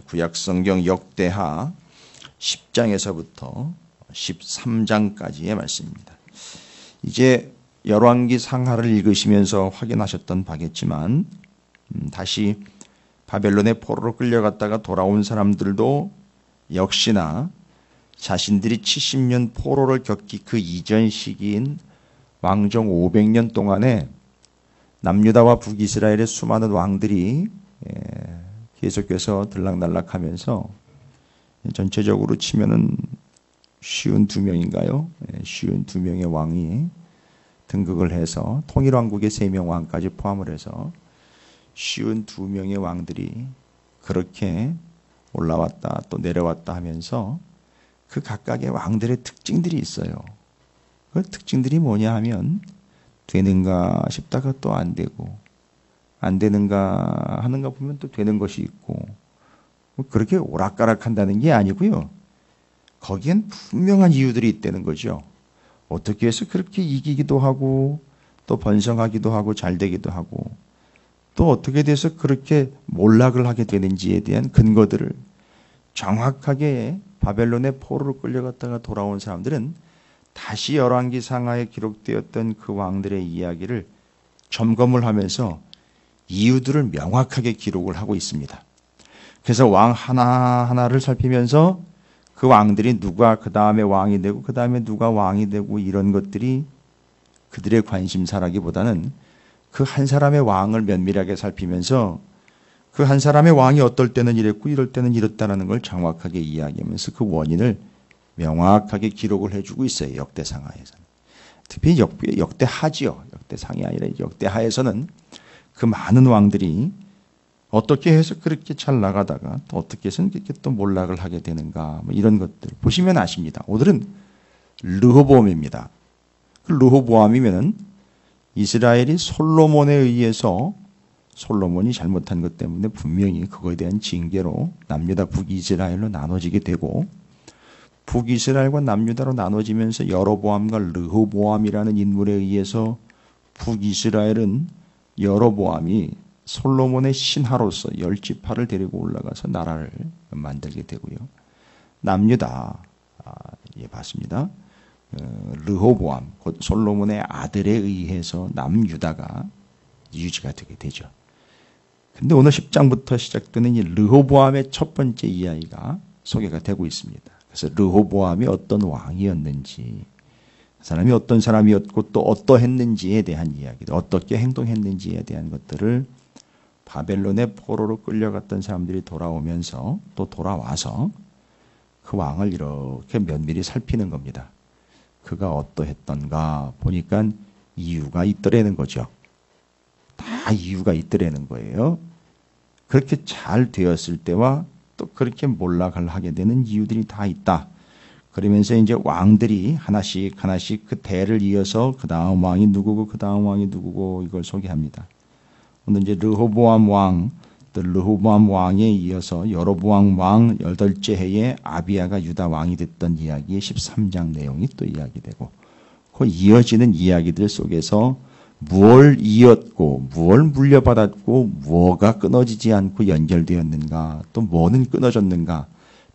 구약성경 역대하 10장에서부터 13장까지의 말씀입니다. 이제 열왕기 상하를 읽으시면서 확인하셨던 바겠지만 다시 바벨론의 포로로 끌려갔다가 돌아온 사람들도 역시나 자신들이 70년 포로를 겪기 그 이전 시기인 왕정 500년 동안에 남유다와 북이스라엘의 수많은 왕들이 계속해서 들락날락하면서 전체적으로 치면은 52명인가요? 52명의 왕이 등극을 해서 통일왕국의 3명 왕까지 포함을 해서 52명의 왕들이 그렇게 올라왔다 또 내려왔다 하면서 그 각각의 왕들의 특징들이 있어요. 그 특징들이 뭐냐 하면 되는가 싶다가 또 안 되고 안 되는가 하는가 보면 또 되는 것이 있고 그렇게 오락가락한다는 게 아니고요. 거기엔 분명한 이유들이 있다는 거죠. 어떻게 해서 그렇게 이기기도 하고 또 번성하기도 하고 잘 되기도 하고 또 어떻게 돼서 그렇게 몰락을 하게 되는지에 대한 근거들을 정확하게 바벨론의 포로로 끌려갔다가 돌아온 사람들은 다시 열왕기 상하에 기록되었던 그 왕들의 이야기를 점검을 하면서 이유들을 명확하게 기록을 하고 있습니다. 그래서 왕 하나하나를 살피면서 그 왕들이 누가 그 다음에 왕이 되고 그 다음에 누가 왕이 되고 이런 것들이 그들의 관심사라기보다는 그 한 사람의 왕을 면밀하게 살피면서 그 한 사람의 왕이 어떨 때는 이랬고 이럴 때는 이렇다는 걸 정확하게 이야기하면서 그 원인을 명확하게 기록을 해주고 있어요. 역대상하에서는. 특히 역대하지요. 역대상이 아니라 역대하에서는 그 많은 왕들이 어떻게 해서 그렇게 잘 나가다가 또 어떻게 해서 이렇게 또 몰락을 하게 되는가 뭐 이런 것들 보시면 아십니다. 오늘은 르호보암입니다. 그 르호보암이면은 이스라엘이 솔로몬에 의해서 솔로몬이 잘못한 것 때문에 분명히 그거에 대한 징계로 남유다 북이스라엘로 나눠지게 되고 북이스라엘과 남유다로 나눠지면서 여로보암과 르호보암이라는 인물에 의해서 북이스라엘은 여로보암이 솔로몬의 신하로서 10지파를 데리고 올라가서 나라를 만들게 되고요. 남유다, 예, 봤습니다. 르호보암, 곧 솔로몬의 아들에 의해서 남유다가 유지가 되게 되죠. 근데 오늘 10장부터 시작되는 이 르호보암의 첫 번째 이야기가 소개가 되고 있습니다. 그래서 르호보암이 어떤 왕이었는지, 그 사람이 어떤 사람이었고 또 어떠했는지에 대한 이야기들, 어떻게 행동했는지에 대한 것들을 바벨론의 포로로 끌려갔던 사람들이 돌아오면서 또 돌아와서 그 왕을 이렇게 면밀히 살피는 겁니다. 그가 어떠했던가 보니까 이유가 있더라는 거죠. 다 이유가 있더라는 거예요. 그렇게 잘 되었을 때와 또 그렇게 몰락을 하게 되는 이유들이 다 있다. 그러면서 이제 왕들이 하나씩 그 대를 이어서 그 다음 왕이 누구고 그 다음 왕이 누구고 이걸 소개합니다. 오늘 이제 르호보암 왕, 또 르호보암 왕에 이어서 여로보암 왕 8째 해에 아비야가 유다 왕이 됐던 이야기의 13장 내용이 또 이야기되고 그 이어지는 이야기들 속에서 무엇을 이었고 무엇을 물려받았고 무엇가 끊어지지 않고 연결되었는가 또 뭐는 끊어졌는가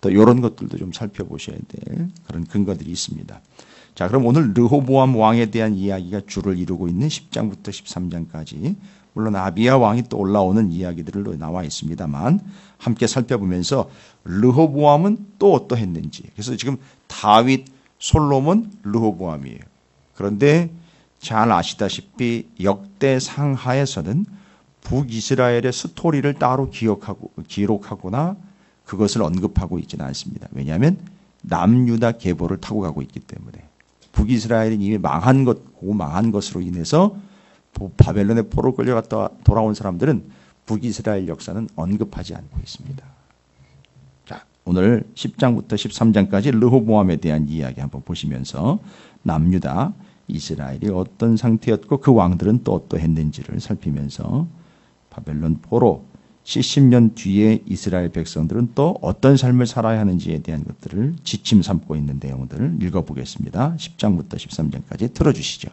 또 이런 것들도 좀 살펴보셔야 될 그런 근거들이 있습니다. 자, 그럼 오늘 르호보암 왕에 대한 이야기가 주를 이루고 있는 10장부터 13장까지 물론 아비야 왕이 또 올라오는 이야기들로 나와 있습니다만 함께 살펴보면서 르호보암은 또 어떠했는지. 그래서 지금 다윗, 솔로몬, 르호보암이에요. 그런데 잘 아시다시피 역대상하에서는 북이스라엘의 스토리를 따로 기록하거나 그것을 언급하고 있지는 않습니다. 왜냐하면 남유다 계보를 타고 가고 있기 때문에 북이스라엘이 이미 망한 것으로 인해서 바벨론의 포로 끌려갔다 돌아온 사람들은 북이스라엘 역사는 언급하지 않고 있습니다. 자, 오늘 10장부터 13장까지 르호보암에 대한 이야기 한번 보시면서 남유다, 이스라엘이 어떤 상태였고 그 왕들은 또 어떠했는지를 살피면서 바벨론 포로 70년 뒤에 이스라엘 백성들은 또 어떤 삶을 살아야 하는지에 대한 것들을 지침 삼고 있는 내용들을 읽어보겠습니다. 10장부터 13장까지 들어주시죠.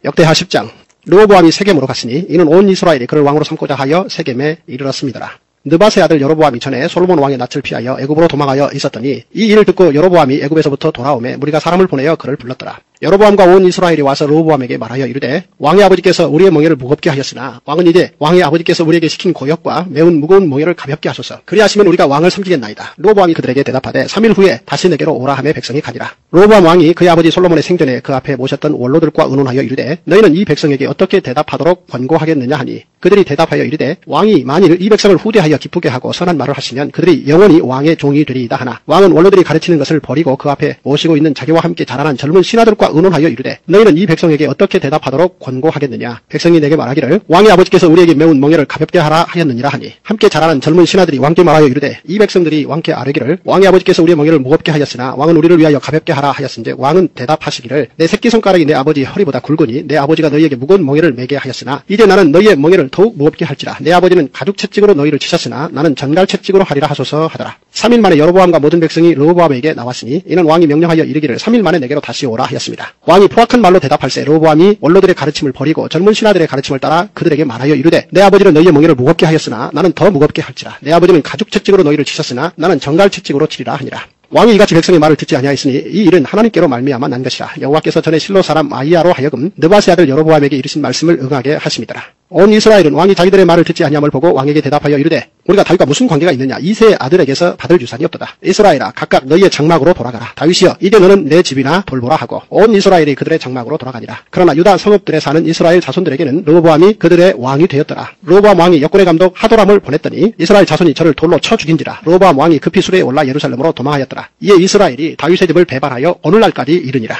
역대하 10장. 르호보암이 세겜으로 갔으니 이는 온 이스라엘이 그를 왕으로 삼고자 하여 세겜에 이르렀습니다. 느밧의 아들 여로보암이 전에 솔로몬 왕의 낯을 피하여 애굽으로 도망하여 있었더니 이 일을 듣고 여로보암이 애굽에서부터 돌아오매 무리가 사람을 보내어 그를 불렀더라. 여로보암과 온 이스라엘이 와서 르호보암에게 말하여 이르되 왕의 아버지께서 우리의 멍에를 무겁게 하였으나 왕은 이제 왕의 아버지께서 우리에게 시킨 고역과 매운 무거운 멍에를 가볍게 하소서. 그리하시면 우리가 왕을 섬기겠나이다. 르호보암이 그들에게 대답하되 3일 후에 다시 내게로 오라 하매 백성이 가니라. 르호보암 왕이 그의 아버지 솔로몬의 생전에 그 앞에 모셨던 원로들과 의논하여 이르되 너희는 이 백성에게 어떻게 대답하도록 권고하겠느냐 하니 그들이 대답하여 이르되 왕이 만일 이 백성을 후대하여 기쁘게 하고 선한 말을 하시면 그들이 영원히 왕의 종이 되리이다 하나 왕은 원로들이 가르치는 것을 버리고 그 앞에 모시고 있는 자기와 함께 자라난 젊은 신하들과 의논하여 이르되 너희는 이 백성에게 어떻게 대답하도록 권고하겠느냐. 백성이 내게 말하기를 왕의 아버지께서 우리에게 매운 멍에를 가볍게 하라 하였느니라 하니 함께 자라난 젊은 신하들이 왕께 말하여 이르되 이 백성들이 왕께 아뢰기를 왕의 아버지께서 우리의 멍에를 무겁게 하였으나 왕은 우리를 위하여 가볍게 하라 하였은즉 왕은 대답하시기를 내 새끼손가락이 내 아버지 허리보다 굵으니 내 아버지가 너희에게 무거운 멍에를 매게 하였으나 이제 나는 너희의 멍에를 더욱 무겁게 할지라. 내 아버지는 가죽 채찍으로 너희를 치셨으나 나는 전갈 채찍으로 하리라 하소서 하더라. 3일 만에 여로보암과 모든 백성이 르호보암에게 나왔으니 이는 왕이 명령하여 이르기를 3일 만에 내게로 다시 오라 하였습니다. 왕이 포악한 말로 대답할세 르호보암이 원로들의 가르침을 버리고 젊은 신하들의 가르침을 따라 그들에게 말하여 이르되 내 아버지는 너희의 멍에를 무겁게 하였으나 나는 더 무겁게 할지라. 내 아버지는 가죽 채찍으로 너희를 치셨으나 나는 전갈 채찍으로 치리라 하니라. 왕이 이같이 백성의 말을 듣지 아니하였으니 이 일은 하나님께로 말미암아 난 것이라. 여호와께서 전에 실로 사람 아히야로 하여금 느밧의 아들 여로보암에게 이르신 말씀을 응하게 하심이더라. 온 이스라엘은 왕이 자기들의 말을 듣지 아니함을 보고 왕에게 대답하여 이르되 우리가 다윗과 무슨 관계가 있느냐. 이새의 아들에게서 받을 유산이 없도다. 이스라엘아 각각 너희의 장막으로 돌아가라. 다윗이여 이제 너는 내 집이나 돌보라 하고 온 이스라엘이 그들의 장막으로 돌아가니라. 그러나 유다 성읍들에 사는 이스라엘 자손들에게는 르호보암이 그들의 왕이 되었더라. 르호보암 왕이 역군의 감독 하도람을 보냈더니 이스라엘 자손이 저를 돌로 쳐 죽인지라. 르호보암 왕이 급히 수레에 올라 예루살렘으로 도망하였더라. 이에 이스라엘이 다윗의 집을 배반하여 오늘날까지 이르니라.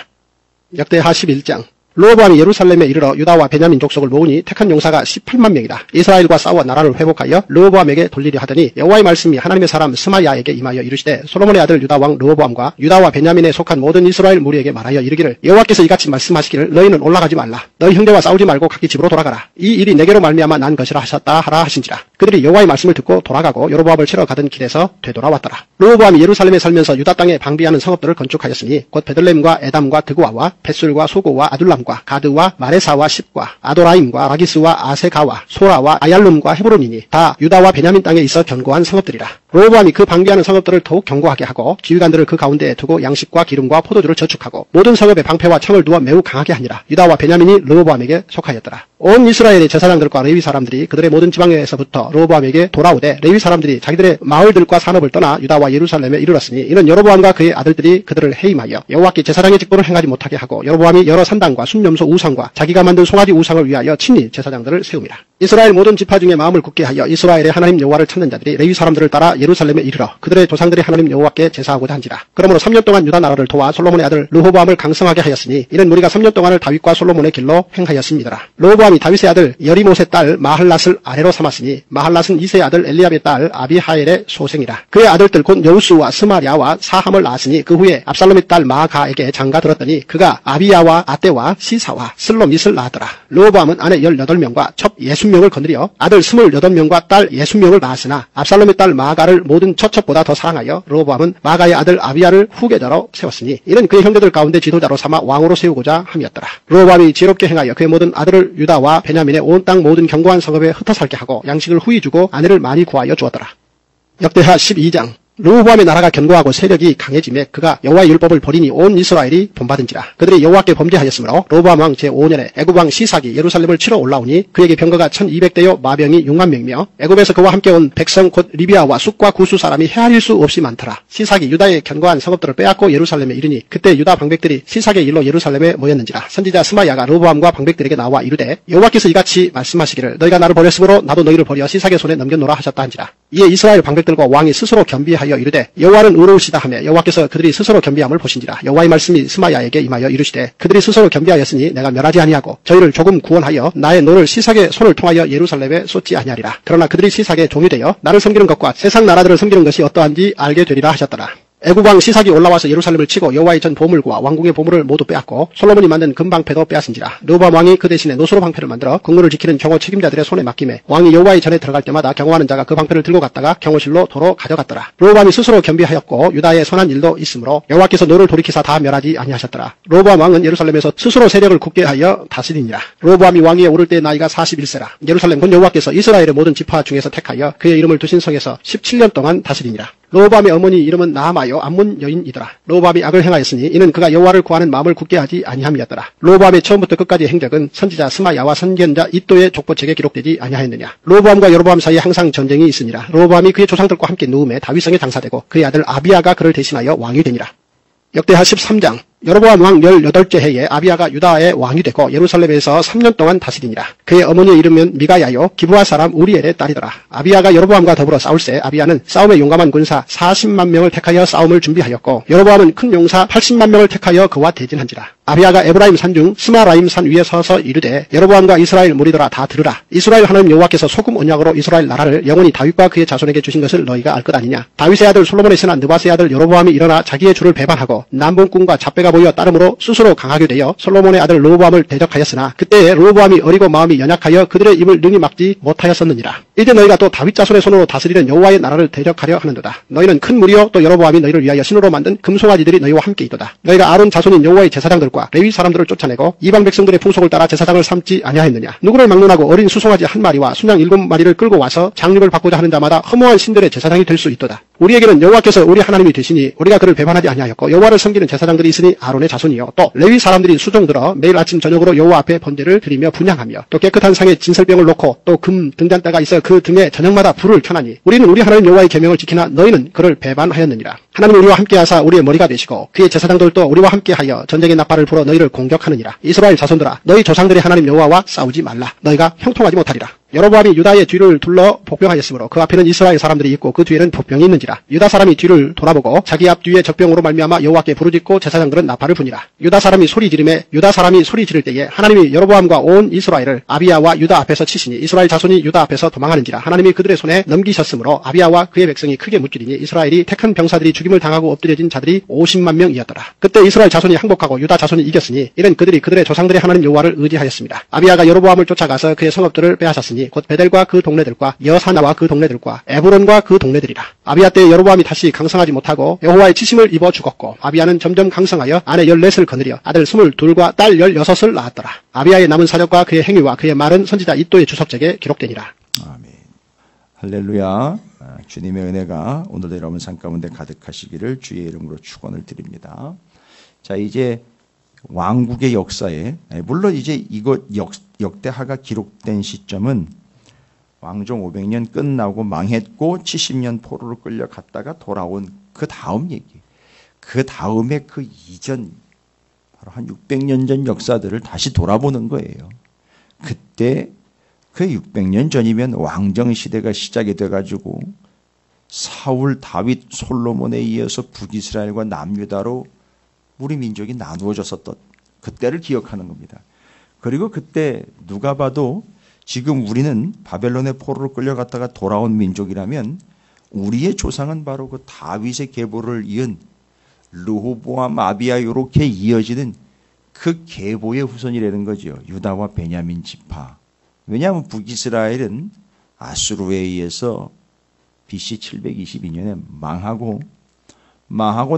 역대하 11장. 르호보암이 예루살렘에 이르러 유다와 베냐민 족속을 모으니 택한 용사가 18만 명이다. 이스라엘과 싸워 나라를 회복하여 르호보암에게 돌리려 하더니 여호와의 말씀이 하나님의 사람 스마야에게 임하여 이르시되 솔로몬의 아들 유다 왕 르호보암과 유다와 베냐민에 속한 모든 이스라엘 무리에게 말하여 이르기를 여호와께서 이같이 말씀하시기를 너희는 올라가지 말라. 너희 형제와 싸우지 말고 각기 집으로 돌아가라. 이 일이 내게로 말미암아 난 것이라 하셨다 하라 하신지라. 그들이 여호와의 말씀을 듣고 돌아가고 여로보암을 치러 가던 길에서 되돌아왔더라. 르호보암이 예루살렘에 살면서 유다 땅에 방비하는 성읍들을 건축하였으니 곧 베들레헴과 에담과 드고아와 벳술과 소고와 아둘람과 가드와 마레사와 십과 아도라임과 라기스와 아세가와 소라와 아얄룸과 헤브론이니 다 유다와 베냐민 땅에 있어 견고한 성읍들이라. 르호보암이 그 방비하는 성읍들을 더욱 견고하게 하고 지휘관들을 그 가운데에 두고 양식과 기름과 포도주를 저축하고 모든 성읍에 방패와 창을 두어 매우 강하게 하니라. 유다와 베냐민이 르호보암에게 속하였더라. 온 이스라엘의 제사장들과 레위 사람들이 그들의 모든 지방에서부터 르호보암에게 돌아오되 레위 사람들이 자기들의 마을들과 산업을 떠나 유다와 예루살렘에 이르렀으니 이는 여로보암과 그의 아들들이 그들을 해임하여 여호와께 제사장의 직분을 행하지 못하게 하고 여로보암이 여러 산당과 순념소 우상과 자기가 만든 송아지 우상을 위하여 친히 제사장들을 세웁니다. 이스라엘 모든 지파 중에 마음을 굳게 하여 이스라엘의 하나님 여호와를 찾는 자들이 레위 사람들을 따라 예루살렘에 이르러 그들의 조상들이 하나님 여호와께 제사하고자 한지라. 그러므로 3년 동안 유다 나라를 도와 솔로몬의 아들 르호보암을 강성하게 하였으니 이는 무리가 3년 동안을 다윗과 솔로몬의 길로 행하였습니다라. 르호보암이 다윗의 아들 여리못의 딸 마할랏을 아내로 삼았으니 마할랏은 이새의 아들 엘리압의 딸 아비하엘의 소생이라. 그의 아들들 곧 여우스와 스마랴와 사함을 낳았으니 그 후에 압살롬의 딸 마아가에게 장가 들었더니 그가 아비야와 아떼와 시사와 슬로밋을 낳았더라. 르호보암은 아내 18명과 첩 60명을 거느려 아들 28명과 딸 60명을 낳았으나 압살롬의 딸 마아가를 모든 처첩보다 더 사랑하여 르호보암은 마아가의 아들 아비야를 후계자로 세웠으니 이는 그의 형제들 가운데 지도자로 삼아 왕으로 세우고자 함이었더라. 르호보암이 지혜롭게 행하여 그의 모든 아들을 유다와 베냐민의 온 땅 모든 견고한 성읍에 흩어 살게 하고 양식을 후히 주고 아내를 많이 구하여 주었더라. 역대하 12장. 르호보암의 나라가 견고하고 세력이 강해지매 그가 여호와의 율법을 버리니 온 이스라엘이 본받은지라. 그들이 여호와께 범죄하였으므로 르호보암 왕 제5년에 애굽 왕 시삭이 예루살렘을 치러 올라오니 그에게 병거가 1200대요 마병이 6만 명이며 애굽에서 그와 함께 온 백성 곧 리비아와 숫과 구수 사람이 헤아릴 수 없이 많더라. 시삭이 유다의 견고한 성읍들을 빼앗고 예루살렘에 이르니 그때 유다 방백들이 시삭의 일로 예루살렘에 모였는지라. 선지자 스마야가 르호보암과 방백들에게 나와 이르되 여호와께서 이같이 말씀하시기를 너희가 나를 버렸으므로 나도 너희를 버려 시삭의 손에 넘겨놓으라 하셨다 한지라. 이에 이스라엘 방백들과 왕이 스스로 겸비하여 이르되 여호와는 의로우시다 하며 여호와께서 그들이 스스로 겸비함을 보신지라. 여호와의 말씀이 스마야에게 임하여 이르시되 그들이 스스로 겸비하였으니 내가 멸하지 아니하고 저희를 조금 구원하여 나의 노를 시삭의 손을 통하여 예루살렘에 쏟지 아니하리라. 그러나 그들이 시삭의 종이 되어 나를 섬기는 것과 세상 나라들을 섬기는 것이 어떠한지 알게 되리라 하셨더라. 애굽왕 시삭이 올라와서 예루살렘을 치고 여호와의 전 보물과 왕궁의 보물을 모두 빼앗고 솔로몬이 만든 금방패도 빼앗은지라. 르호보암 왕이 그 대신에 노수로 방패를 만들어 국문을 지키는 경호 책임자들의 손에 맡김에 왕이 여호와의 전에 들어갈 때마다 경호하는 자가 그 방패를 들고 갔다가 경호실로 도로 가져갔더라. 르호보암이 스스로 겸비하였고 유다에 선한 일도 있으므로 여호와께서 너를 돌이키사 다 멸하지 아니하셨더라. 르호보암 왕은 예루살렘에서 스스로 세력을 굳게 하여 다스리니라. 르호보암이 왕위에 오를 때 나이가 41세라. 예루살렘 곧 여호와께서 이스라엘의 모든 지파 중에서 택하여 그의 이름을 두신 성에서 17년 동안 다스리니라. 르호보암의 어머니 이름은 나아마요 암몬 여인이더라. 르호보암이 악을 행하였으니 이는 그가 여호와를 구하는 마음을 굳게 하지 아니함이었더라. 르호보암의 처음부터 끝까지의 행적은 선지자 스마야와 선견자 이도의 족보책에 기록되지 아니하였느냐. 르호보암과 여로보암 사이에 항상 전쟁이 있으니라. 르호보암이 그의 조상들과 함께 누움에 다윗성에 장사되고 그의 아들 아비야가 그를 대신하여 왕이 되니라. 역대하 13장. 여로보암 왕 18째 해에 아비야가 유다의 왕이 되고 예루살렘에서 3년 동안 다스리니라. 그의 어머니의 이름은 미가야요 기브아 사람 우리엘의 딸이더라. 아비야가 여로보암과 더불어 싸울새 아비야는 싸움에 용감한 군사 40만 명을 택하여 싸움을 준비하였고 여로보암은 큰 용사 80만 명을 택하여 그와 대진한지라. 아비야가 에브라임 산중 스마라임 산 위에 서서 이르되 여로보암과 이스라엘 무리들아 다 들으라. 이스라엘 하나님 여호와께서 소금 언약으로 이스라엘 나라를 영원히 다윗과 그의 자손에게 주신 것을 너희가 알 것 아니냐. 다윗의 아들 솔로몬의 신하 느밧의 아들 여로보암이 일어나 자기의 주를 배반하고 남봉꾼과 잡배가 보여 따름으로 스스로 강하게 되어 솔로몬의 아들 르호보암을 대적하였으나 그때에 르호보암이 어리고 마음이 연약하여 그들의 입을 능히 막지 못하였었느니라. 이제 너희가 또 다윗 자손의 손으로 다스리는 여호와의 나라를 대적하려 하는도다. 너희는 큰 무리요 또 여로보암이 너희를 위하여 신으로 만든 금송아지들이 너희와 함께 있도다. 너희가 아론 자손인 여호와의 제사장들과 레위 사람들을 쫓아내고 이방 백성들의 풍속을 따라 제사장을 삼지 아니하였느냐. 누구를 막론하고 어린 수송아지 한 마리와 순양 7마리를 끌고 와서 장립을 받고자 하는 자마다 허무한 신들의 제사장이 될 수 있도다. 우리에게는 여호와께서 우리 하나님이 되시니 우리가 그를 배반하지 아니하였고 여호와를 섬기는 제사장들이 있으니 아론의 자손이요 또 레위 사람들이 수종들어 매일 아침 저녁으로 여호와 앞에 번제를 드리며 분향하며 또 깨끗한 상에 진설병을 놓고 또 금 등잔대가 있어 그 등에 저녁마다 불을 켜나니 우리는 우리 하나님 여호와의 계명을 지키나 너희는 그를 배반하였느니라. 하나님은 우리와 함께하사 우리의 머리가 되시고 그의 제사장들도 우리와 함께하여 전쟁의 나팔을 불어 너희를 공격하느니라. 이스라엘 자손들아 너희 조상들의 하나님 여호와와 싸우지 말라. 너희가 형통하지 못하리라. 여로보암이 유다의 뒤를 둘러 복병하였으므로 그 앞에는 이스라엘 사람들이 있고 그 뒤에는 복병이 있는지라. 유다 사람이 뒤를 돌아보고 자기 앞 뒤에 적병으로 말미암아 여호와께 부르짖고 제사장들은 나팔을 부니라. 유다 사람이 소리 지를 때에 하나님이 여로보암과 온 이스라엘을 아비야와 유다 앞에서 치시니 이스라엘 자손이 유다 앞에서 도망하는지라. 하나님이 그들의 손에 넘기셨으므로 아비야와 그의 백성이 크게 무찌르니 이스라엘이 택한 병사들이 죽임을 당하고 엎드려진 자들이 50만 명이었더라. 그때 이스라엘 자손이 항복하고 유다 자손이 이겼으니 이는 그들이 그들의 조상들의 하나님 여호와를 의지하였습니다. 아비야가 여로보암을 쫓아가서 그의 성읍들을 빼앗았으니 곧 베델과 그 동네들과 여사나와 그 동네들과 에브론과 그 동네들이라. 아비야 때 여로보암이 다시 강성하지 못하고 여호와의 치심을 입어 죽었고 아비야는 점점 강성하여 아내 14을 거느려 아들 22과 딸 16을 낳았더라. 아비야의 남은 사력과 그의 행위와 그의 말은 선지자 이도의 주석책에 기록되니라. 아멘. 할렐루야. 주님의 은혜가 오늘도 여러분 삶 가운데 가득하시기를 주의 이름으로 축원을 드립니다. 자, 이제 왕국의 역사에 물론 이제 이거 역대하가 기록된 시점은 왕정 500년 끝나고 망했고 70년 포로로 끌려갔다가 돌아온 그 다음 얘기. 그 다음에 그 이전 바로 한 600년 전 역사들을 다시 돌아보는 거예요. 그때 그 600년 전이면 왕정 시대가 시작이 돼가지고 사울, 다윗, 솔로몬에 이어서 북이스라엘과 남유다로 우리 민족이 나누어졌었던 그때를 기억하는 겁니다. 그리고 그때 누가 봐도 지금 우리는 바벨론의 포로로 끌려갔다가 돌아온 민족이라면 우리의 조상은 바로 그 다윗의 계보를 이은 르호보암, 아비야 이렇게 이어지는 그 계보의 후손이라는 거죠. 유다와 베냐민 지파. 왜냐하면 북이스라엘은 아수르에 의해서 BC 722년에 망하고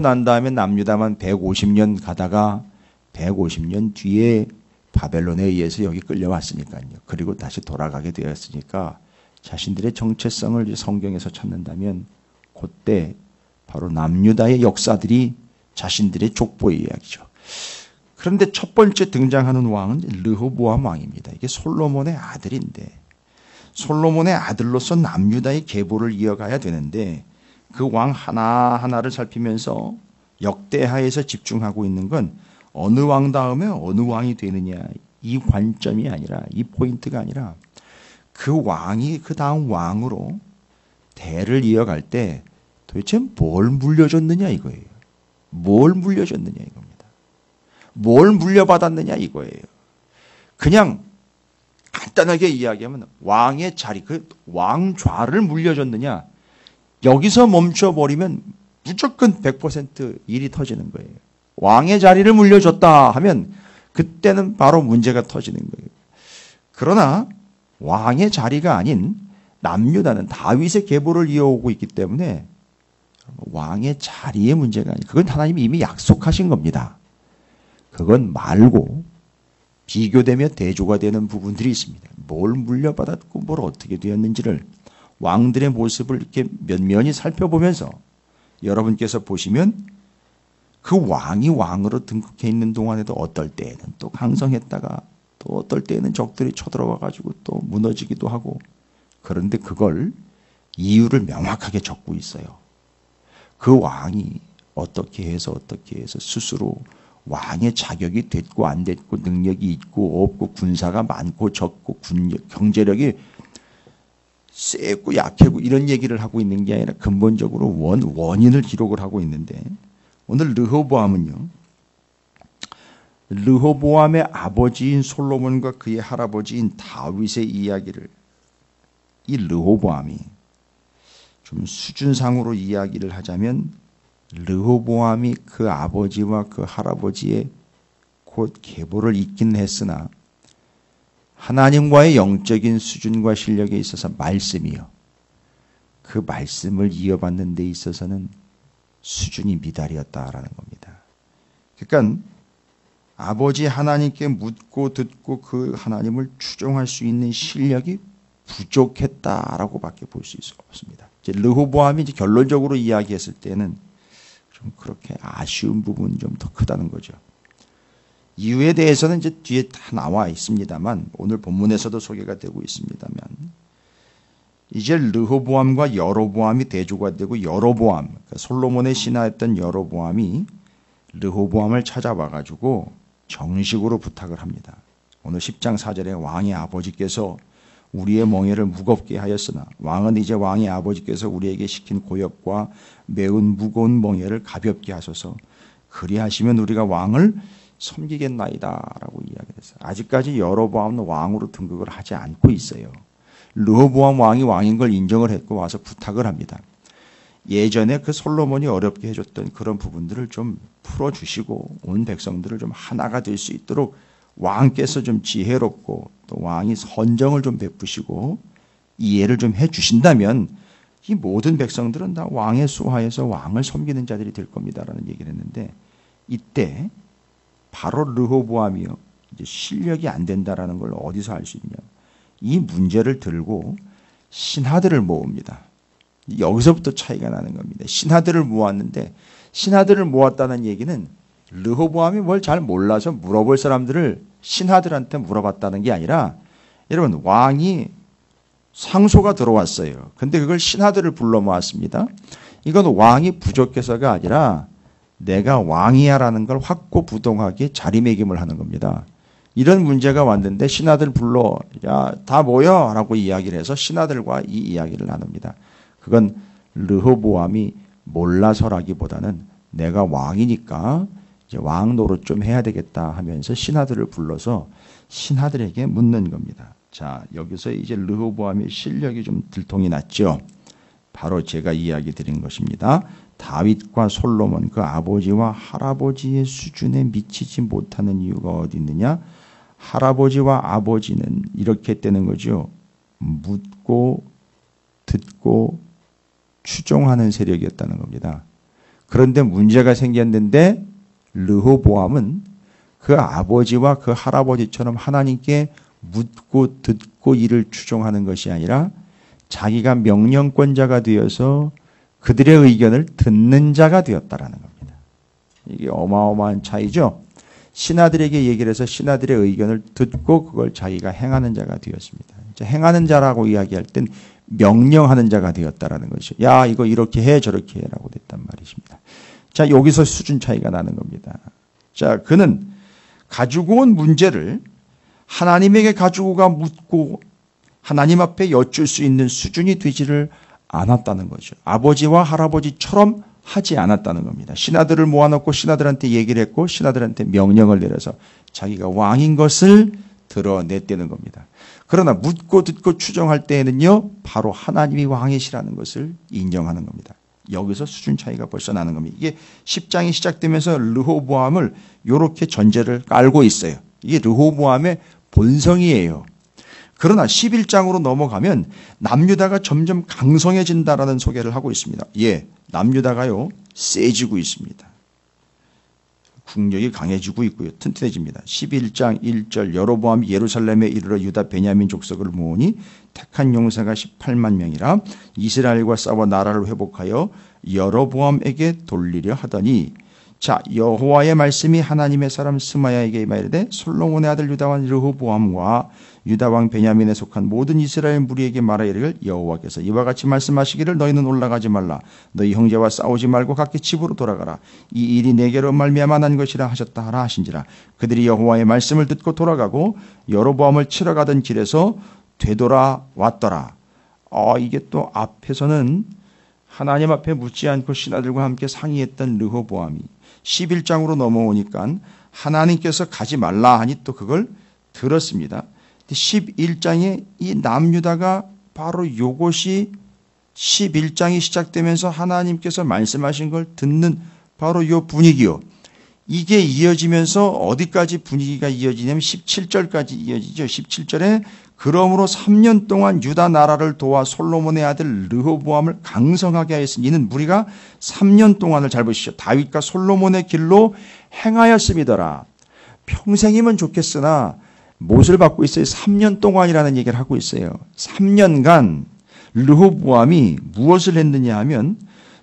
난 다음에 남유다만 150년 가다가 150년 뒤에 바벨론에 의해서 여기 끌려왔으니까요. 그리고 다시 돌아가게 되었으니까 자신들의 정체성을 성경에서 찾는다면 그때 바로 남유다의 역사들이 자신들의 족보의 이야기죠. 그런데 첫 번째 등장하는 왕은 르호보암 왕입니다. 이게 솔로몬의 아들인데 솔로몬의 아들로서 남유다의 계보를 이어가야 되는데 그 왕 하나하나를 살피면서 역대하에서 집중하고 있는 건 어느 왕 다음에 어느 왕이 되느냐 이 관점이 아니라 이 포인트가 아니라 그 왕이 그 다음 왕으로 대를 이어갈 때 도대체 뭘 물려줬느냐 이거예요. 뭘 물려줬느냐 이겁니다. 뭘 물려받았느냐 이거예요. 그냥 간단하게 이야기하면 왕의 자리, 그 왕좌를 물려줬느냐 여기서 멈춰버리면 무조건 100% 일이 터지는 거예요. 왕의 자리를 물려줬다 하면 그때는 바로 문제가 터지는 거예요. 그러나 왕의 자리가 아닌 남유다는 다윗의 계보를 이어오고 있기 때문에 왕의 자리의 문제가 아니에요. 그건 하나님이 이미 약속하신 겁니다. 그건 말고 비교되며 대조가 되는 부분들이 있습니다. 뭘 물려받았고 뭘 어떻게 되었는지를 왕들의 모습을 이렇게 면면히 살펴보면서 여러분께서 보시면 그 왕이 왕으로 등극해 있는 동안에도 어떨 때에는 또 강성했다가 또 어떨 때에는 적들이 쳐들어와 가지고 또 무너지기도 하고, 그런데 그걸 이유를 명확하게 적고 있어요. 그 왕이 어떻게 해서 스스로 왕의 자격이 됐고 안 됐고 능력이 있고 없고 군사가 많고 적고 경제력이 세고 약하고 이런 얘기를 하고 있는 게 아니라 근본적으로 원인을 기록을 하고 있는데, 오늘 르호보암은요, 르호보암의 아버지인 솔로몬과 그의 할아버지인 다윗의 이야기를, 이 르호보암이 좀 수준상으로 이야기를 하자면 르호보암이 그 아버지와 그 할아버지의 곧 계보를 잇긴 했으나 하나님과의 영적인 수준과 실력에 있어서 말씀이요, 그 말씀을 이어받는 데 있어서는 수준이 미달이었다라는 겁니다. 그러니까 아버지 하나님께 묻고 듣고 그 하나님을 추종할 수 있는 실력이 부족했다라고 밖에 볼 수 없습니다. 이제 르호보암이 이제 결론적으로 이야기했을 때는 좀 그렇게 아쉬운 부분이 좀 더 크다는 거죠. 이유에 대해서는 이제 뒤에 다 나와 있습니다만, 오늘 본문에서도 소개가 되고 있습니다만, 이제 르호보암과 여로보암이 대조가 되고, 여로보암, 그러니까 솔로몬의 신하였던 여로보암이 르호보암을 찾아와 가지고 정식으로 부탁을 합니다. 오늘 10장 4절에 왕의 아버지께서 우리의 멍에를 무겁게 하였으나 왕은 이제 왕의 아버지께서 우리에게 시킨 고역과 매운 무거운 멍에를 가볍게 하소서. 그리하시면 우리가 왕을 섬기겠나이다 라고 이야기했어요. 아직까지 여로보암은 왕으로 등극을 하지 않고 있어요. 르호보암 왕이 왕인 걸 인정을 했고 와서 부탁을 합니다. 예전에 그 솔로몬이 어렵게 해줬던 그런 부분들을 좀 풀어주시고 온 백성들을 좀 하나가 될 수 있도록 왕께서 좀 지혜롭고 또 왕이 선정을 좀 베푸시고 이해를 좀 해주신다면 이 모든 백성들은 다 왕의 수하에서 왕을 섬기는 자들이 될 겁니다라는 얘기를 했는데, 이때 바로 르호보암이요, 이제 실력이 안 된다라는 걸 어디서 알 수 있냐? 이 문제를 들고 신하들을 모읍니다. 여기서부터 차이가 나는 겁니다. 신하들을 모았는데, 신하들을 모았다는 얘기는 르호보암이 뭘 잘 몰라서 물어볼 사람들을 신하들한테 물어봤다는 게 아니라, 여러분, 왕이 상소가 들어왔어요. 근데 그걸 신하들을 불러 모았습니다. 이건 왕이 부족해서가 아니라 내가 왕이야라는 걸 확고부동하게 자리매김을 하는 겁니다. 이런 문제가 왔는데 신하들 불러, 야, 다 모여 라고 이야기를 해서 신하들과 이 이야기를 나눕니다. 그건 르호보암이 몰라서라기보다는 내가 왕이니까 이제 왕 노릇 좀 해야 되겠다 하면서 신하들을 불러서 신하들에게 묻는 겁니다. 자, 여기서 이제 르호보암의 실력이 좀 들통이 났죠. 바로 제가 이야기 드린 것입니다. 다윗과 솔로몬 그 아버지와 할아버지의 수준에 미치지 못하는 이유가 어디 있느냐? 할아버지와 아버지는 이렇게 했다는 거죠. 묻고 듣고 추종하는 세력이었다는 겁니다. 그런데 문제가 생겼는데 르호보암은 그 아버지와 그 할아버지처럼 하나님께 묻고 듣고 이를 추종하는 것이 아니라 자기가 명령권자가 되어서 그들의 의견을 듣는 자가 되었다라는 겁니다. 이게 어마어마한 차이죠. 신하들에게 얘기를 해서 신하들의 의견을 듣고 그걸 자기가 행하는 자가 되었습니다. 행하는 자라고 이야기할 땐 명령하는 자가 되었다라는 것이죠. 야, 이거 이렇게 해 저렇게 해라고 됐단 말이십니다. 자, 여기서 수준 차이가 나는 겁니다. 자, 그는 가지고 온 문제를 하나님에게 가지고 가 묻고 하나님 앞에 여쭐 수 있는 수준이 되지를 않았다는 거죠. 아버지와 할아버지처럼 하지 않았다는 겁니다. 신하들을 모아놓고 신하들한테 얘기를 했고 신하들한테 명령을 내려서 자기가 왕인 것을 드러냈다는 겁니다. 그러나 묻고 듣고 추정할 때에는요, 바로 하나님이 왕이시라는 것을 인정하는 겁니다. 여기서 수준 차이가 벌써 나는 겁니다. 이게 10장이 시작되면서 르호보암을 이렇게 전제를 깔고 있어요. 이게 르호보암의 본성이에요. 그러나 11장으로 넘어가면 남유다가 점점 강성해진다라는 소개를 하고 있습니다. 예, 남유다가요 세지고 있습니다. 국력이 강해지고 있고요. 튼튼해집니다. 11장 1절 여로보암이 예루살렘에 이르러 유다 베냐민 족속을 모으니 택한 용사가 18만 명이라 이스라엘과 싸워 나라를 회복하여 여로보암에게 돌리려 하더니 자 여호와의 말씀이 하나님의 사람 스마야에게 이르되 솔로몬의 아들 유다왕 르호보암과 유다왕 베냐민에 속한 모든 이스라엘 무리에게 말하기를 여호와께서 이와 같이 말씀하시기를 너희는 올라가지 말라 너희 형제와 싸우지 말고 각기 집으로 돌아가라 이 일이 내게로 말미암아 난 것이라 하셨다 하라 하신지라 그들이 여호와의 말씀을 듣고 돌아가고 여로보암을 치러 가던 길에서 되돌아왔더라. 이게 또 앞에서는 하나님 앞에 묻지 않고 신하들과 함께 상의했던 르호보암이 11장으로 넘어오니까 하나님께서 가지 말라 하니 또 그걸 들었습니다. 11장에 이 남유다가 바로 이것이 11장이 시작되면서 하나님께서 말씀하신 걸 듣는 바로 이 분위기요. 이게 이어지면서 어디까지 분위기가 이어지냐면 17절까지 이어지죠. 17절에 그러므로 3년 동안 유다 나라를 도와 솔로몬의 아들 르호보암을 강성하게 하였으니 이는 무리가 3년 동안을 잘 보시죠. 다윗과 솔로몬의 길로 행하였음이더라. 평생이면 좋겠으나 못을 받고 있어요. 3년 동안이라는 얘기를 하고 있어요. 3년간 르호보암이 무엇을 했느냐 하면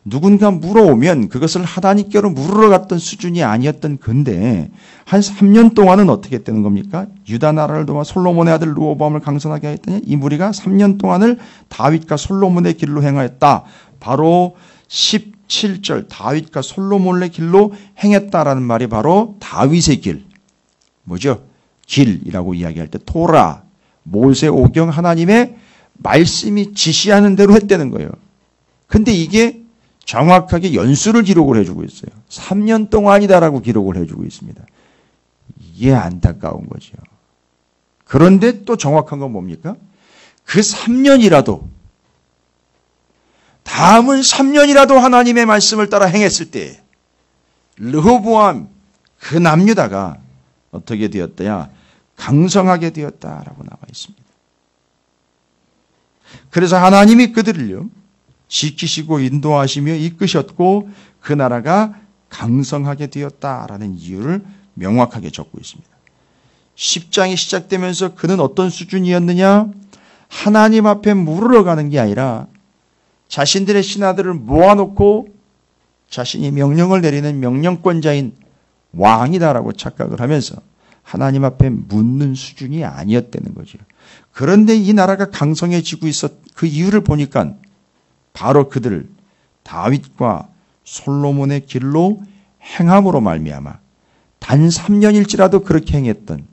누군가 물어오면 그것을 하나님께로 물으러 갔던 수준이 아니었던 건데 한 3년 동안은 어떻게 했다는 겁니까? 유다 나라를 도와 솔로몬의 아들 르호보암을 강선하게 하였더니 이 무리가 3년 동안을 다윗과 솔로몬의 길로 행하였다. 바로 17절 다윗과 솔로몬의 길로 행했다라는 말이 바로 다윗의 길. 뭐죠? 길이라고 이야기할 때 토라, 모세 오경 하나님의 말씀이 지시하는 대로 했다는 거예요. 근데 이게 정확하게 연수를 기록을 해주고 있어요. 3년 동안이다라고 기록을 해주고 있습니다. 이게 안타까운 거죠. 그런데 또 정확한 건 뭡니까? 그 3년이라도 다음은 3년이라도 하나님의 말씀을 따라 행했을 때 르호보암 그 남유다가 어떻게 되었다냐? 강성하게 되었다라고 나와 있습니다. 그래서 하나님이 그들을요 지키시고 인도하시며 이끄셨고 그 나라가 강성하게 되었다라는 이유를 명확하게 적고 있습니다. 10장이 시작되면서 그는 어떤 수준이었느냐? 하나님 앞에 물으러 가는 게 아니라 자신들의 신하들을 모아놓고 자신이 명령을 내리는 명령권자인 왕이다라고 착각을 하면서 하나님 앞에 묻는 수준이 아니었다는 거죠. 그런데 이 나라가 강성해지고 있었 그 이유를 보니까 바로 그들을 다윗과 솔로몬의 길로 행함으로 말미암아 단 3년일지라도 그렇게 행했던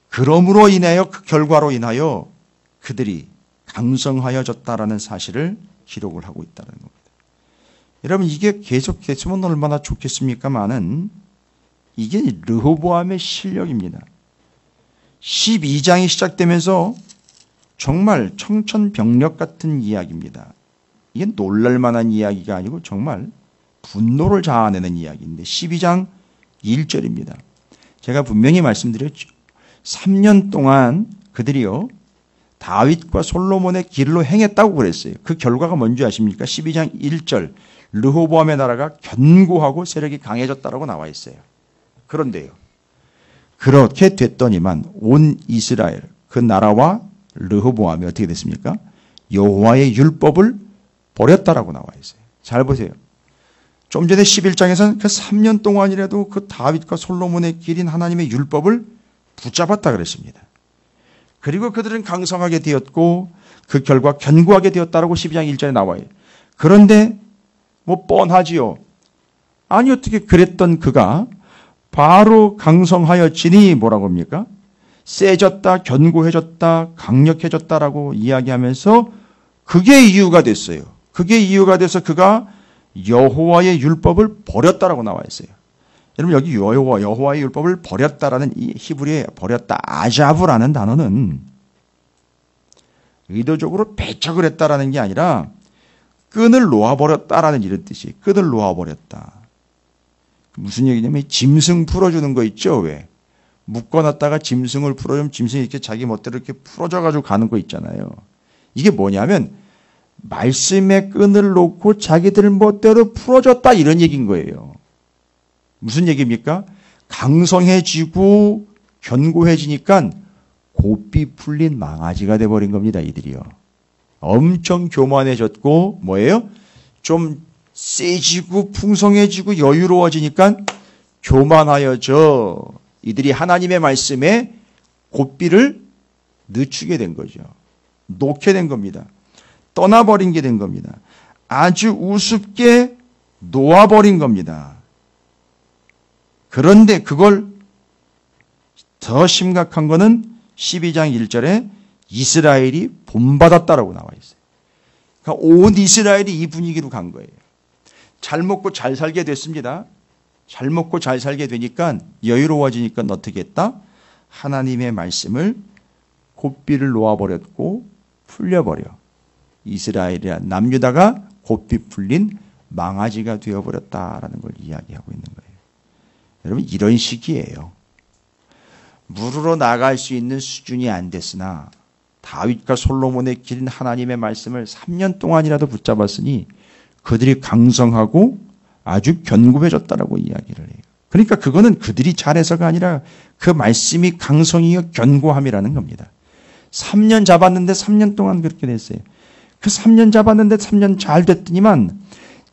그러므로 인하여 그 결과로 인하여 그들이 강성하여졌다라는 사실을 기록을 하고 있다는 겁니다. 여러분 이게 계속됐으면 얼마나 좋겠습니까마는 이게 르호보암의 실력입니다. 12장이 시작되면서 정말 청천벽력 같은 이야기입니다. 이게 놀랄만한 이야기가 아니고 정말 분노를 자아내는 이야기인데 12장 1절입니다. 제가 분명히 말씀드렸죠. 3년 동안 그들이요 다윗과 솔로몬의 길로 행했다고 그랬어요. 그 결과가 뭔지 아십니까? 12장 1절 르호보암의 나라가 견고하고 세력이 강해졌다라고 나와 있어요. 그런데요. 그렇게 됐더니만 온 이스라엘 그 나라와 르호보암이 어떻게 됐습니까? 여호와의 율법을 버렸다라고 나와 있어요. 잘 보세요. 좀 전에 11장에서는 그 3년 동안이라도 그 다윗과 솔로몬의 길인 하나님의 율법을 붙잡았다 그랬습니다. 그리고 그들은 강성하게 되었고 그 결과 견고하게 되었다라고 12장 1절에 나와요. 그런데 뭐 뻔하지요. 아니 어떻게 그랬던 그가 바로 강성하여지니 뭐라고 합니까? 세졌다, 견고해졌다, 강력해졌다라고 이야기하면서 그게 이유가 됐어요. 그게 이유가 돼서 그가 여호와의 율법을 버렸다라고 나와 있어요. 여러분 여기 여호와의 율법을 버렸다라는 이 히브리에 버렸다 아자브라는 단어는 의도적으로 배척을 했다라는 게 아니라 끈을 놓아버렸다라는 이런 뜻이에요. 끈을 놓아버렸다. 무슨 얘기냐면 짐승 풀어주는 거 있죠. 왜? 묶어놨다가 짐승을 풀어주면 짐승이 이렇게 자기 멋대로 이렇게 풀어져가지고 가는 거 있잖아요. 이게 뭐냐면 말씀의 끈을 놓고 자기들 멋대로 풀어줬다 이런 얘기인 거예요. 무슨 얘기입니까? 강성해지고 견고해지니까 고삐 풀린 망아지가 돼버린 겁니다. 이들이요. 엄청 교만해졌고 뭐예요? 좀 세지고 풍성해지고 여유로워지니까 교만하여져 이들이 하나님의 말씀에 고삐를 늦추게 된 거죠. 놓게 된 겁니다. 떠나버린 게 된 겁니다. 아주 우습게 놓아버린 겁니다. 그런데 그걸 더 심각한 거는 12장 1절에 이스라엘이 본받았다라고 나와 있어요. 그러니까 온 이스라엘이 이 분위기로 간 거예요. 잘 먹고 잘 살게 됐습니다. 잘 먹고 잘 살게 되니까 여유로워지니까 어떻게 했다? 하나님의 말씀을 고삐를 놓아버렸고 풀려버려. 이스라엘이라 남유다가 고삐 풀린 망아지가 되어버렸다라는 걸 이야기하고 있는 거예요. 여러분 이런 식이에요. 물으러 나갈 수 있는 수준이 안 됐으나 다윗과 솔로몬의 기린 하나님의 말씀을 3년 동안이라도 붙잡았으니 그들이 강성하고 아주 견고해졌다라고 이야기를 해요. 그러니까 그거는 그들이 잘해서가 아니라 그 말씀이 강성이요 견고함이라는 겁니다. 3년 잡았는데 3년 동안 그렇게 됐어요. 그 3년 잡았는데 3년 잘 됐더니만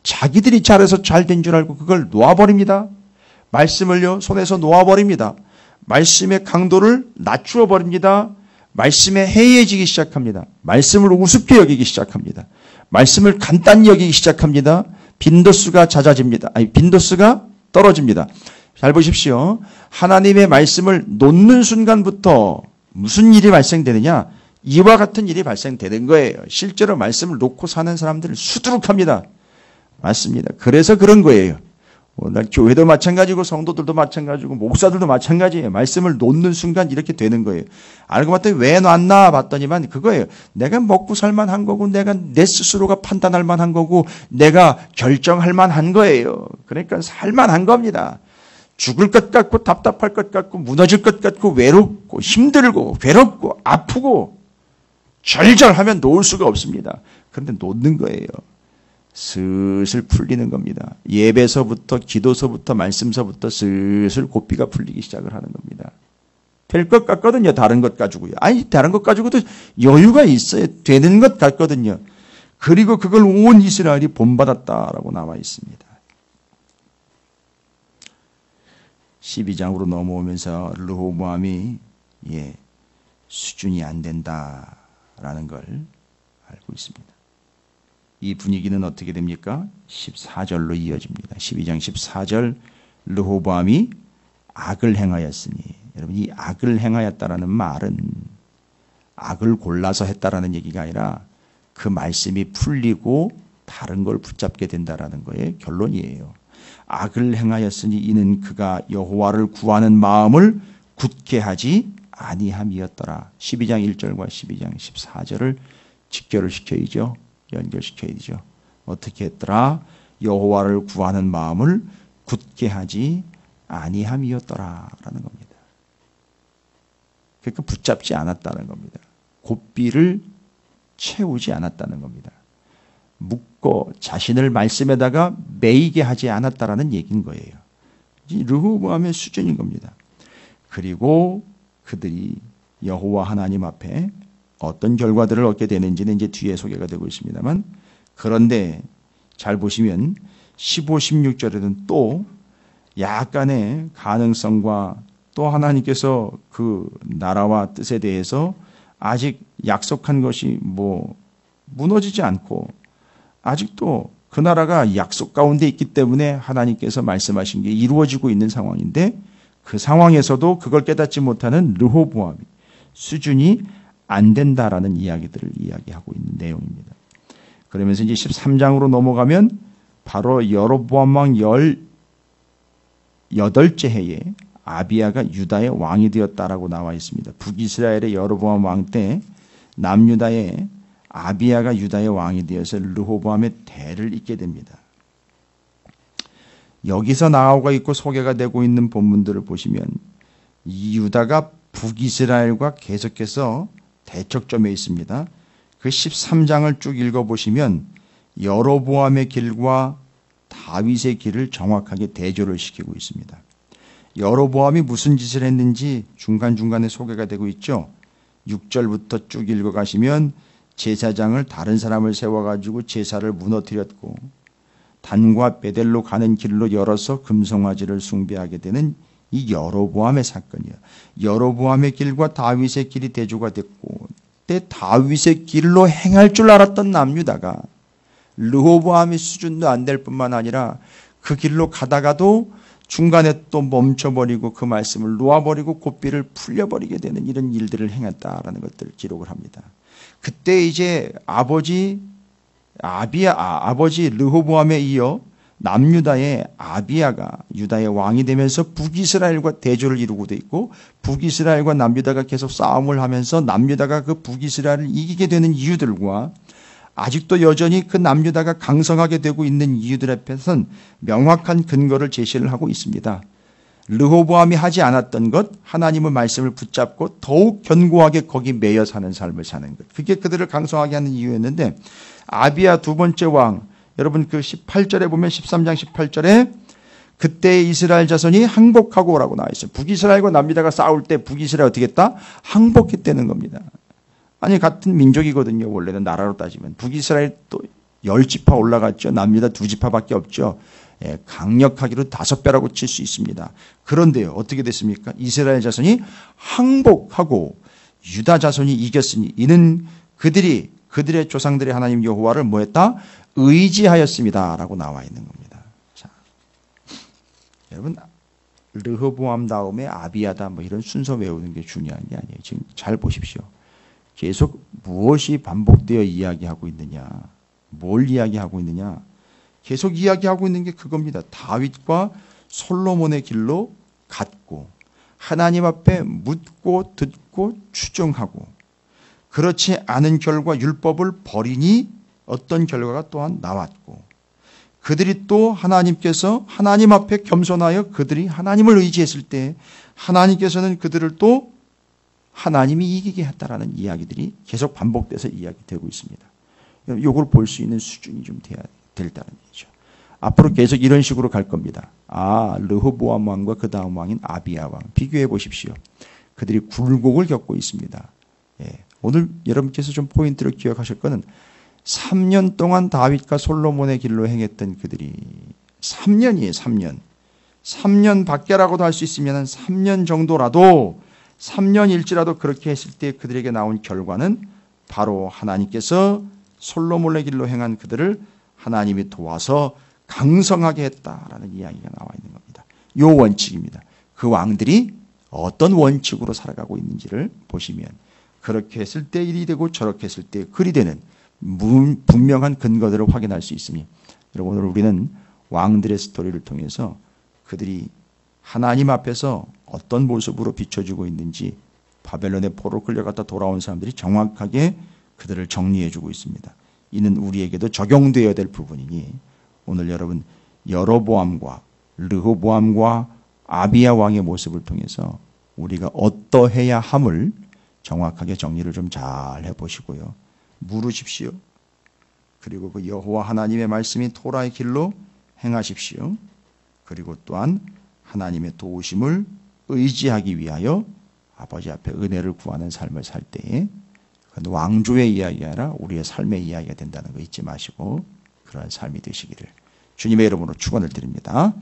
자기들이 잘해서 잘 된 줄 알고 그걸 놓아버립니다. 말씀을요 손에서 놓아버립니다. 말씀의 강도를 낮추어 버립니다. 말씀에 해이해지기 시작합니다. 말씀을 우습게 여기기 시작합니다. 말씀을 간단히 여기기 시작합니다. 빈도수가 잦아집니다. 빈도수가 떨어집니다. 잘 보십시오. 하나님의 말씀을 놓는 순간부터 무슨 일이 발생되느냐? 이와 같은 일이 발생되는 거예요. 실제로 말씀을 놓고 사는 사람들을 수두룩합니다. 맞습니다. 그래서 그런 거예요. 오늘 교회도 마찬가지고 성도들도 마찬가지고 목사들도 마찬가지예요. 말씀을 놓는 순간 이렇게 되는 거예요. 알고 봤더니 왜 놨나 봤더니만 그거예요. 내가 먹고 살만한 거고 내가 내 스스로가 판단할 만한 거고 내가 결정할 만한 거예요. 그러니까 살만한 겁니다. 죽을 것 같고 답답할 것 같고 무너질 것 같고 외롭고 힘들고 괴롭고 아프고 절절하면 놓을 수가 없습니다. 그런데 놓는 거예요. 슬슬 풀리는 겁니다. 예배서부터 기도서부터 말씀서부터 슬슬 고삐가 풀리기 시작을 하는 겁니다. 될 것 같거든요. 다른 것 가지고요. 아니 다른 것 가지고도 여유가 있어요. 되는 것 같거든요. 그리고 그걸 온 이스라엘이 본받았다라고 나와 있습니다. 12장으로 넘어오면서 르호보암이 수준이 안 된다라는 걸 알고 있습니다. 이 분위기는 어떻게 됩니까? 14절로 이어집니다. 12장 14절 르호보암이 악을 행하였으니 여러분 이 악을 행하였다라는 말은 악을 골라서 했다라는 얘기가 아니라 그 말씀이 풀리고 다른 걸 붙잡게 된다라는 거의 결론이에요. 악을 행하였으니 이는 그가 여호와를 구하는 마음을 굳게 하지 아니함이었더라. 12장 1절과 12장 14절을 직결을 시켜야죠. 연결시켜야 되죠. 어떻게 했더라? 여호와를 구하는 마음을 굳게 하지 아니함이었더라라는 겁니다. 그러니까 붙잡지 않았다는 겁니다. 고삐를 채우지 않았다는 겁니다. 묶어 자신을 말씀에다가 매이게 하지 않았다라는 얘기인 거예요. 르호보암의 수준인 겁니다. 그리고 그들이 여호와 하나님 앞에 어떤 결과들을 얻게 되는지는 이제 뒤에 소개가 되고 있습니다만 그런데 잘 보시면 15, 16절에는 또 약간의 가능성과 또 하나님께서 그 나라와 뜻에 대해서 아직 약속한 것이 무너지지 않고 아직도 그 나라가 약속 가운데 있기 때문에 하나님께서 말씀하신 게 이루어지고 있는 상황인데 그 상황에서도 그걸 깨닫지 못하는 르호보암이 수준이 안 된다라는 이야기들을 이야기하고 있는 내용입니다. 그러면서 이제 13장으로 넘어가면 바로 여로보암 왕 18째 해에 아비야가 유다의 왕이 되었다라고 나와 있습니다. 북이스라엘의 여로보암 왕 때 남유다의 아비야가 유다의 왕이 되어서 르호보암의 대를 잇게 됩니다. 여기서 나오가 있고 소개가 되고 있는 본문들을 보시면 이 유다가 북이스라엘과 계속해서 대척점에 있습니다. 그 13장을 쭉 읽어보시면 여로보암의 길과 다윗의 길을 정확하게 대조를 시키고 있습니다. 여로보암이 무슨 짓을 했는지 중간중간에 소개가 되고 있죠. 6절부터 쭉 읽어가시면 제사장을 다른 사람을 세워가지고 제사를 무너뜨렸고 단과 베델로 가는 길로 열어서 금송아지를 숭배하게 되는 이 여로보암의 사건이에요. 여로보암의 길과 다윗의 길이 대조가 됐고 그때 다윗의 길로 행할 줄 알았던 남유다가 르호보암의 수준도 안 될 뿐만 아니라 그 길로 가다가도 중간에 또 멈춰버리고 그 말씀을 놓아버리고 고삐를 풀려버리게 되는 이런 일들을 행했다라는 것들을 기록을 합니다. 그때 이제 아버지 르호보암에 이어 남유다의 아비야가 유다의 왕이 되면서 북이스라엘과 대조를 이루고 돼 있고 북이스라엘과 남유다가 계속 싸움을 하면서 남유다가 그 북이스라엘을 이기게 되는 이유들과 아직도 여전히 그 남유다가 강성하게 되고 있는 이유들 앞에서는 명확한 근거를 제시를 하고 있습니다. 르호보암이 하지 않았던 것, 하나님의 말씀을 붙잡고 더욱 견고하게 거기 매여 사는 삶을 사는 것. 그게 그들을 강성하게 하는 이유였는데 아비야 두 번째 왕, 여러분 그 18절에 보면 13장 18절에 그때 이스라엘 자손이 항복하고 오라고 나와 있어요. 북이스라엘과 남유다가 싸울 때 북이스라엘 어떻게 했다? 항복했다는 겁니다. 아니 같은 민족이거든요. 원래는 나라로 따지면. 북이스라엘 또 10지파 올라갔죠. 남유다 2지파밖에 없죠. 예, 강력하기로 5배라고 칠 수 있습니다. 그런데요. 어떻게 됐습니까? 이스라엘 자손이 항복하고 유다 자손이 이겼으니 이는 그들의 조상들의 하나님 여호와를 뭐했다? 의지하였습니다. 라고 나와 있는 겁니다. 자, 여러분 르호보암 다음에 아비야다 뭐 이런 순서 외우는 게 중요한 게 아니에요. 지금 잘 보십시오. 계속 무엇이 반복되어 이야기하고 있느냐. 뭘 이야기하고 있느냐. 계속 이야기하고 있는 게 그겁니다. 다윗과 솔로몬의 길로 갔고 하나님 앞에 묻고 듣고 추정하고 그렇지 않은 결과 율법을 버리니 어떤 결과가 또한 나왔고 그들이 또 하나님께서 하나님 앞에 겸손하여 그들이 하나님을 의지했을 때 하나님께서는 그들을 또 하나님이 이기게 했다라는 이야기들이 계속 반복돼서 이야기되고 있습니다. 이걸 볼 수 있는 수준이 좀 돼야 된다는 얘기죠. 앞으로 계속 이런 식으로 갈 겁니다. 르호보암 왕과 그 다음 왕인 아비야 왕 비교해 보십시오. 그들이 굴곡을 겪고 있습니다. 예. 오늘 여러분께서 좀 포인트로 기억하실 거는 3년 동안 다윗과 솔로몬의 길로 행했던 그들이 3년이에요. 3년. 3년 밖에라고도 할 수 있으면 3년 정도라도 3년일지라도 그렇게 했을 때 그들에게 나온 결과는 바로 하나님께서 솔로몬의 길로 행한 그들을 하나님이 도와서 강성하게 했다라는 이야기가 나와 있는 겁니다. 이 원칙입니다. 그 왕들이 어떤 원칙으로 살아가고 있는지를 보시면 그렇게 했을 때 일이 되고 저렇게 했을 때 글이 되는 분명한 근거들을 확인할 수 있으니 여러분 오늘 우리는 왕들의 스토리를 통해서 그들이 하나님 앞에서 어떤 모습으로 비춰주고 있는지 바벨론의 포로 끌려갔다 돌아온 사람들이 정확하게 그들을 정리해주고 있습니다. 이는 우리에게도 적용되어야 될 부분이니 오늘 여러분 여로보암과 르호보암과 아비야 왕의 모습을 통해서 우리가 어떠해야 함을 정확하게 정리를 좀 잘 해보시고요. 물으십시오. 그리고 그 여호와 하나님의 말씀이 토라의 길로 행하십시오. 그리고 또한 하나님의 도우심을 의지하기 위하여 아버지 앞에 은혜를 구하는 삶을 살 때에 그건 왕조의 이야기가 아니라 우리의 삶의 이야기가 된다는 거 잊지 마시고 그러한 삶이 되시기를 주님의 이름으로 축원을 드립니다.